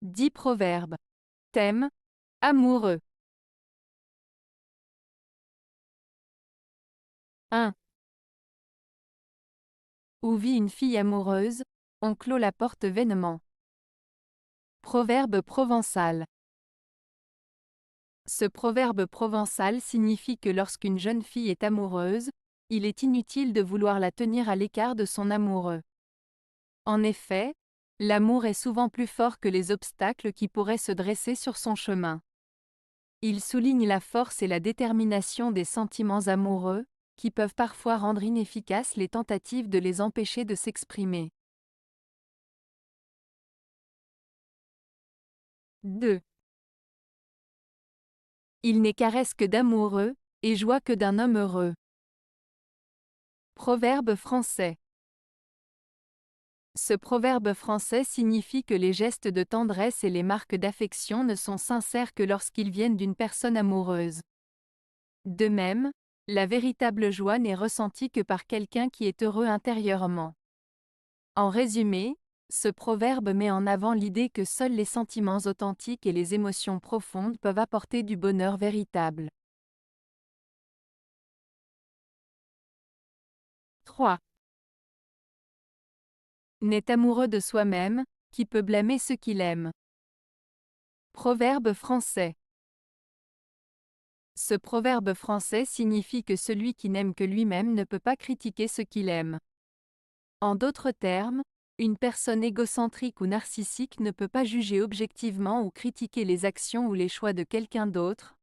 10 proverbes. Thème: amoureux. 1. Où vit une fille amoureuse, on clôt la porte vainement. Proverbe provençal. Ce proverbe provençal signifie que lorsqu'une jeune fille est amoureuse, il est inutile de vouloir la tenir à l'écart de son amoureux. En effet, l'amour est souvent plus fort que les obstacles qui pourraient se dresser sur son chemin. Il souligne la force et la détermination des sentiments amoureux, qui peuvent parfois rendre inefficaces les tentatives de les empêcher de s'exprimer. 2. Il n'est caresse que d'amoureux, et joie que d'un homme heureux. Proverbe français. Ce proverbe français signifie que les gestes de tendresse et les marques d'affection ne sont sincères que lorsqu'ils viennent d'une personne amoureuse. De même, la véritable joie n'est ressentie que par quelqu'un qui est heureux intérieurement. En résumé, ce proverbe met en avant l'idée que seuls les sentiments authentiques et les émotions profondes peuvent apporter du bonheur véritable. 3. N'est amoureux de soi-même, qui peut blâmer ceux qu'il aime. Proverbe français. Ce proverbe français signifie que celui qui n'aime que lui-même ne peut pas critiquer ce qu'il aime. En d'autres termes, une personne égocentrique ou narcissique ne peut pas juger objectivement ou critiquer les actions ou les choix de quelqu'un d'autre,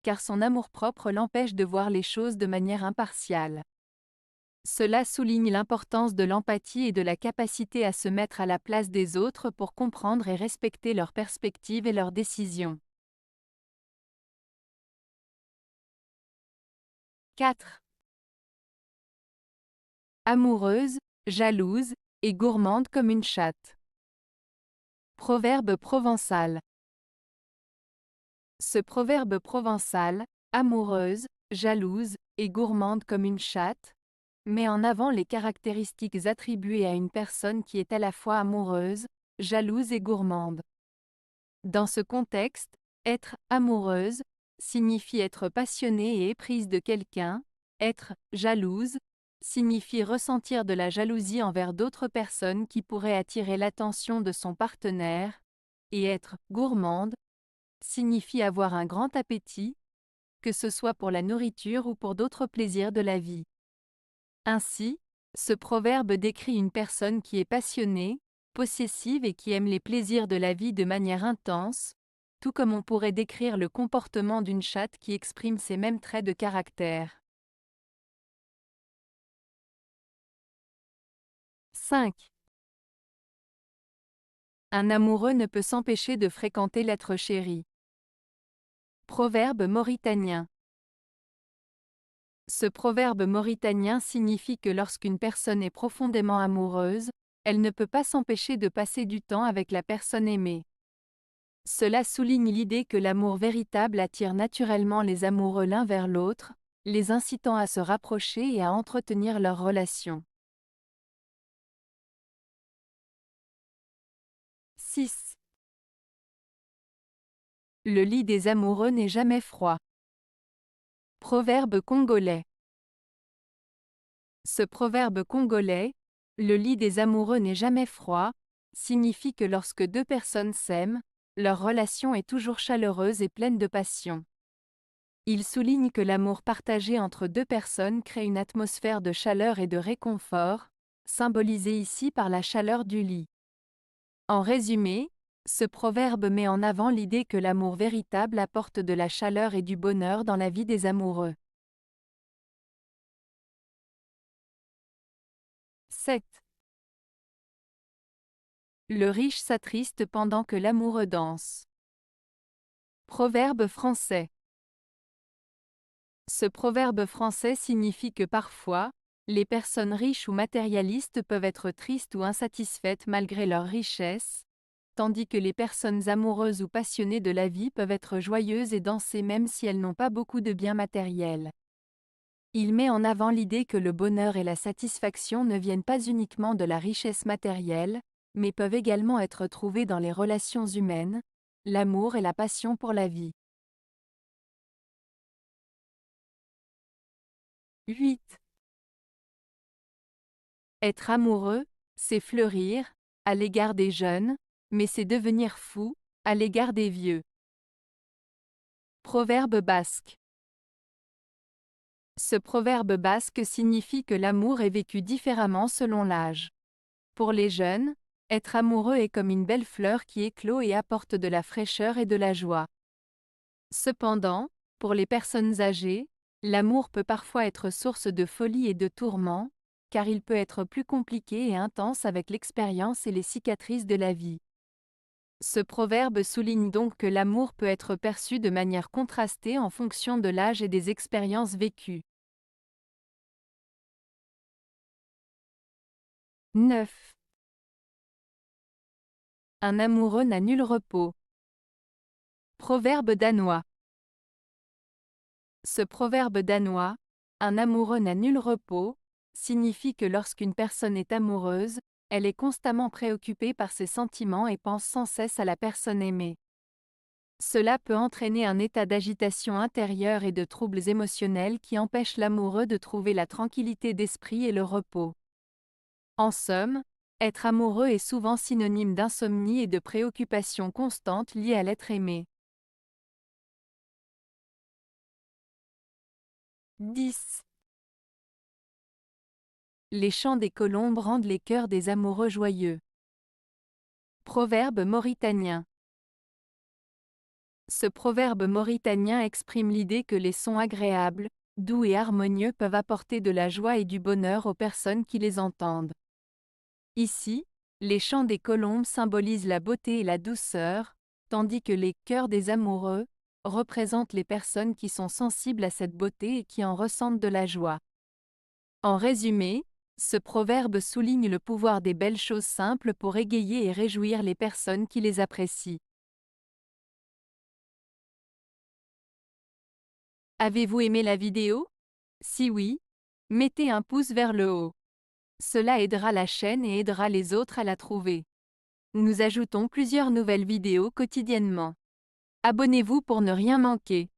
car son amour-propre l'empêche de voir les choses de manière impartiale. Cela souligne l'importance de l'empathie et de la capacité à se mettre à la place des autres pour comprendre et respecter leurs perspectives et leurs décisions. 4. Amoureuse, jalouse, et gourmande comme une chatte. Proverbe provençal. Ce proverbe provençal, amoureuse, jalouse, et gourmande comme une chatte, met en avant les caractéristiques attribuées à une personne qui est à la fois amoureuse, jalouse et gourmande. Dans ce contexte, être amoureuse signifie être passionnée et éprise de quelqu'un, être jalouse signifie ressentir de la jalousie envers d'autres personnes qui pourraient attirer l'attention de son partenaire, et être gourmande signifie avoir un grand appétit, que ce soit pour la nourriture ou pour d'autres plaisirs de la vie. Ainsi, ce proverbe décrit une personne qui est passionnée, possessive et qui aime les plaisirs de la vie de manière intense, tout comme on pourrait décrire le comportement d'une chatte qui exprime ces mêmes traits de caractère. 5. Un amoureux ne peut s'empêcher de fréquenter l'être chéri. Proverbe mauritanien. Ce proverbe mauritanien signifie que lorsqu'une personne est profondément amoureuse, elle ne peut pas s'empêcher de passer du temps avec la personne aimée. Cela souligne l'idée que l'amour véritable attire naturellement les amoureux l'un vers l'autre, les incitant à se rapprocher et à entretenir leur relation. 6. Le lit des amoureux n'est jamais froid. Proverbe congolais. Ce proverbe congolais, le lit des amoureux n'est jamais froid, signifie que lorsque deux personnes s'aiment, leur relation est toujours chaleureuse et pleine de passion. Il souligne que l'amour partagé entre deux personnes crée une atmosphère de chaleur et de réconfort, symbolisée ici par la chaleur du lit. En résumé, ce proverbe met en avant l'idée que l'amour véritable apporte de la chaleur et du bonheur dans la vie des amoureux. 7. Le riche s'attriste pendant que l'amoureux danse. Proverbe français. Ce proverbe français signifie que parfois, les personnes riches ou matérialistes peuvent être tristes ou insatisfaites malgré leur richesse, tandis que les personnes amoureuses ou passionnées de la vie peuvent être joyeuses et danser même si elles n'ont pas beaucoup de biens matériels. Il met en avant l'idée que le bonheur et la satisfaction ne viennent pas uniquement de la richesse matérielle, mais peuvent également être trouvés dans les relations humaines, l'amour et la passion pour la vie. 8. Être amoureux, c'est fleurir, à l'égard des jeunes, mais c'est devenir fou, à l'égard des vieux. Proverbe basque. Ce proverbe basque signifie que l'amour est vécu différemment selon l'âge. Pour les jeunes, être amoureux est comme une belle fleur qui éclot et apporte de la fraîcheur et de la joie. Cependant, pour les personnes âgées, l'amour peut parfois être source de folie et de tourments, car il peut être plus compliqué et intense avec l'expérience et les cicatrices de la vie. Ce proverbe souligne donc que l'amour peut être perçu de manière contrastée en fonction de l'âge et des expériences vécues. 9. Un amoureux n'a nul repos. Proverbe danois. Ce proverbe danois, un amoureux n'a nul repos, signifie que lorsqu'une personne est amoureuse, elle est constamment préoccupée par ses sentiments et pense sans cesse à la personne aimée. Cela peut entraîner un état d'agitation intérieure et de troubles émotionnels qui empêchent l'amoureux de trouver la tranquillité d'esprit et le repos. En somme, être amoureux est souvent synonyme d'insomnie et de préoccupation constante liée à l'être aimé. 10. Les chants des colombes rendent les cœurs des amoureux joyeux. Proverbe mauritanien. Ce proverbe mauritanien exprime l'idée que les sons agréables, doux et harmonieux peuvent apporter de la joie et du bonheur aux personnes qui les entendent. Ici, les chants des colombes symbolisent la beauté et la douceur, tandis que les cœurs des amoureux représentent les personnes qui sont sensibles à cette beauté et qui en ressentent de la joie. En résumé, ce proverbe souligne le pouvoir des belles choses simples pour égayer et réjouir les personnes qui les apprécient. Avez-vous aimé la vidéo? Si oui, mettez un pouce vers le haut. Cela aidera la chaîne et aidera les autres à la trouver. Nous ajoutons plusieurs nouvelles vidéos quotidiennement. Abonnez-vous pour ne rien manquer.